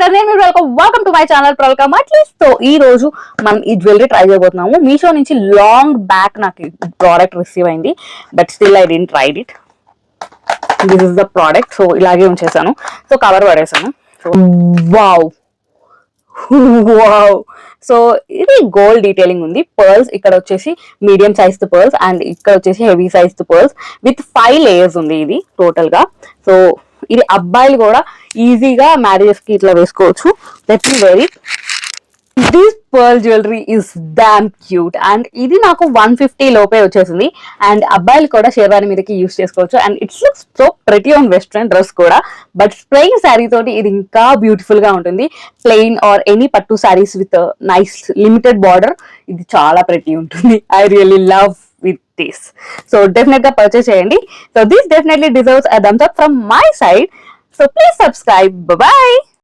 Welcome to my channel ప్రవల్కమ్ at least. So ఈ రోజు మనం ఈ జ్యువెలరీ ట్రై చేయబోతున్నాము. మీషో నుంచి లాంగ్ బ్యాక్ నాకు ప్రోడక్ట్ రిసీవ్ అయింది, but still I didn't tried it. This is the product. So ఇలాగే ఉంచేసాను. సో కవర్ పడేసాను. So wow wow. సో ఇది గోల్డ్ డీటెయిలింగ్ ఉంది. పర్ల్స్ ఇక్కడ వచ్చేసి మీడియం సైజ్ పర్ల్స్ అండ్ ఇక్కడ వచ్చేసి heavy size pearls with 5 layers ఉంది ఇది టోటల్ గా. సో ఇది అబ్బాయిలు కూడా ఈజీగా మ్యారేజెస్ కి ఇట్లా వేసుకోవచ్చు. Let me wear it. This pearl jewellery is damn cute and ఇది నాకు 150 లోపే వచ్చేసింది. అండ్ అబ్బాయిలు కూడా షేర్వాణి మీదకి యూస్ చేసుకోవచ్చు. And it's looks so pretty on western dress కూడా, బట్ ప్లెయిన్ శారీ తోటి ఇది ఇంకా బ్యూటిఫుల్ గా ఉంటుంది. ప్లెయిన్ ఆర్ ఎనీ పట్టు saris with nice limited border ఇది చాలా ప్రెటీ ఉంటుంది. I really love with this. So definitely purchase cheyandi. So this definitely deserves a thumbs up from my side. So please subscribe. Bye bye.